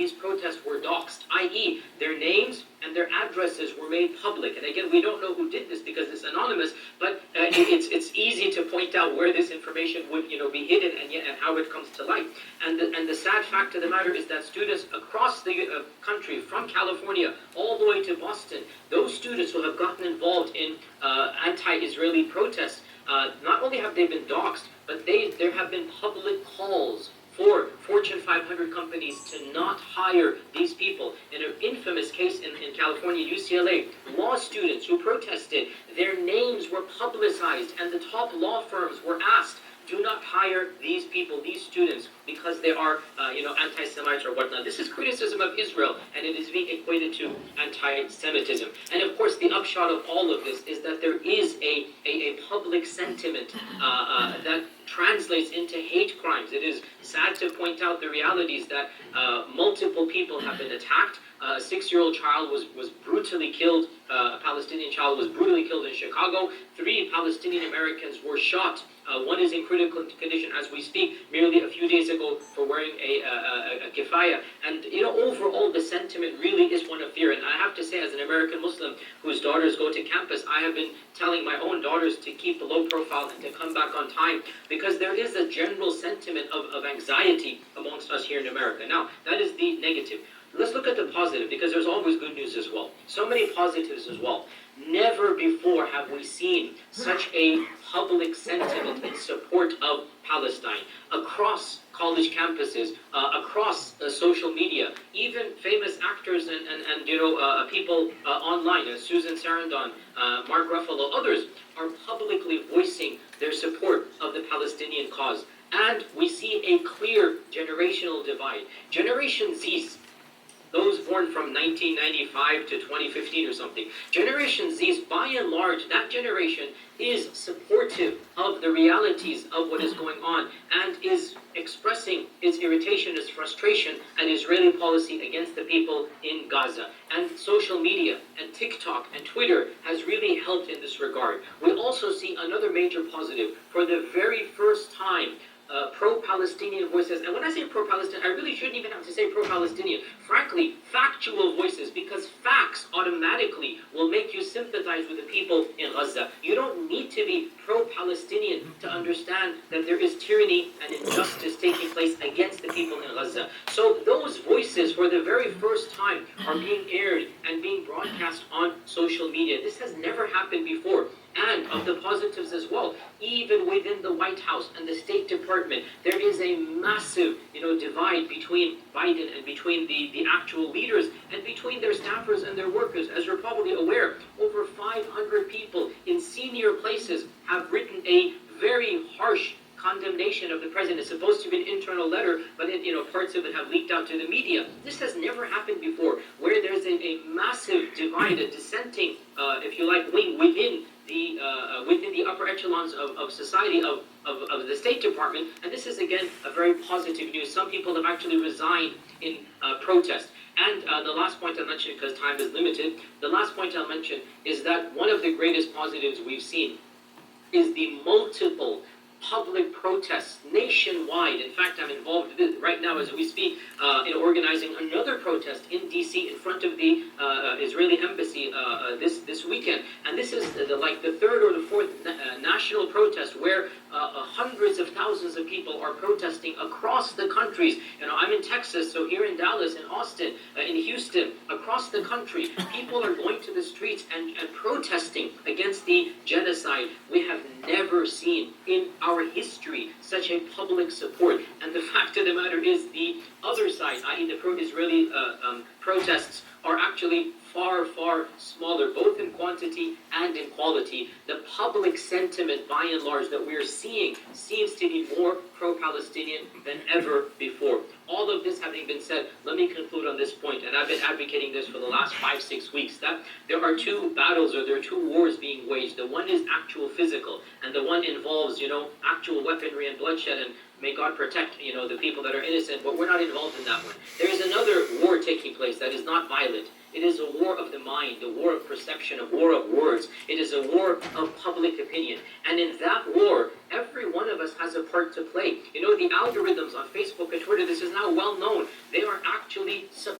these protests were doxed, i.e. their names and their addresses were made public. And again, we don't know who did this because it's anonymous, but it's easy to point out where this information would be hidden and how it comes to light. And the sad fact of the matter is that students across the country, from California all the way to Boston, those students who have gotten involved in anti-Israeli protests, not only have they been doxxed, but there have been public calls for Fortune 500 companies to not hire these people. In an infamous case in California, UCLA, law students who protested, their names were publicized and the top law firms were asked, do not hire these people, these students, because they are, anti-Semites or whatnot. This is criticism of Israel, and it is being equated to anti-Semitism. And of course, the upshot of all of this is that there is a public sentiment that translates into hate crimes. It is sad to point out the realities that multiple people have been attacked. A 6-year-old child was brutally killed. A Palestinian child was brutally killed in Chicago. 3 Palestinian Americans were shot. One is in critical condition as we speak, merely a few days ago for wearing a kifaya. And overall the sentiment really is one of fear. And I have to say, as an American Muslim whose daughters go to campus, I have been telling my own daughters to keep a low profile and to come back on time, because there is a general sentiment of anxiety amongst us here in America. Now, that is the negative. Let's look at the positive, because there's always good news as well. So many positives as well. Never before have we seen such a public sentiment in support of Palestine across college campuses, across social media, even famous actors and people online, Susan Sarandon, Mark Ruffalo, others are publicly voicing their support of the Palestinian cause. And we see a clear generational divide. Generation Z, those born from 1995 to 2015 or something, Generation Z, by and large, that generation is supportive of the realities of what is going on and is expressing its irritation, its frustration at Israeli policy against the people in Gaza. And social media and TikTok and Twitter has really helped in this regard. We also see another major positive. For the very first time, pro-Palestinian voices, and when I say pro-Palestinian, I really shouldn't even have to say pro-Palestinian. Frankly, factual voices, because facts automatically will make you sympathize with the people in Gaza. You don't need to be pro-Palestinian to understand that there is tyranny and injustice taking place against the people in Gaza. So those voices, for the very first time, are being aired and being broadcast on social media. This has never happened before. And of the positives as well, even within the White House and the State Department, there is a massive, divide between Biden and between the actual leaders and between their staffers and their workers. As you're probably aware, over 500 people in senior places have written a very harsh condemnation of the president. It's supposed to be an internal letter, but parts of it have leaked out to the media. This has never happened before, where there's a massive divide, a dissenting, if you like, wing within the upper echelons of society, of the State Department. And this is, again, a very positive news. Some people have actually resigned in protest. And the last point I'll mention, because time is limited, the last point I'll mention is that one of the greatest positives we've seen is the multiple public protests nationwide. In fact, I'm involved right now as we speak in organizing another protest in DC in front of the Israeli embassy this weekend. And this is the third or the fourth national protest where hundreds of thousands of people are protesting across the countries. I'm in Texas, so here in Dallas, in Austin, in Houston, across the country, people are going to the streets and protesting against the genocide. We have never seen in our history such a public support. And the fact of the matter is, the other side, i.e. the pro-Israeli protests, are actually far, far smaller, both in quantity and in quality. The public sentiment, by and large, that we're seeing seems to be more pro-Palestinian than ever before. All of this having been said, let me conclude on this point, and I've been advocating this for the last 5-6 weeks, that there are two battles, or there are two wars being waged. The one is actual physical, and the one involves, actual weaponry and bloodshed and May God protect, the people that are innocent, but we're not involved in that one. There is another war taking place that is not violent. It is a war of the mind, a war of perception, a war of words. It is a war of public opinion. And in that war, every one of us has a part to play. The algorithms on Facebook and Twitter, this is now well known. They are actually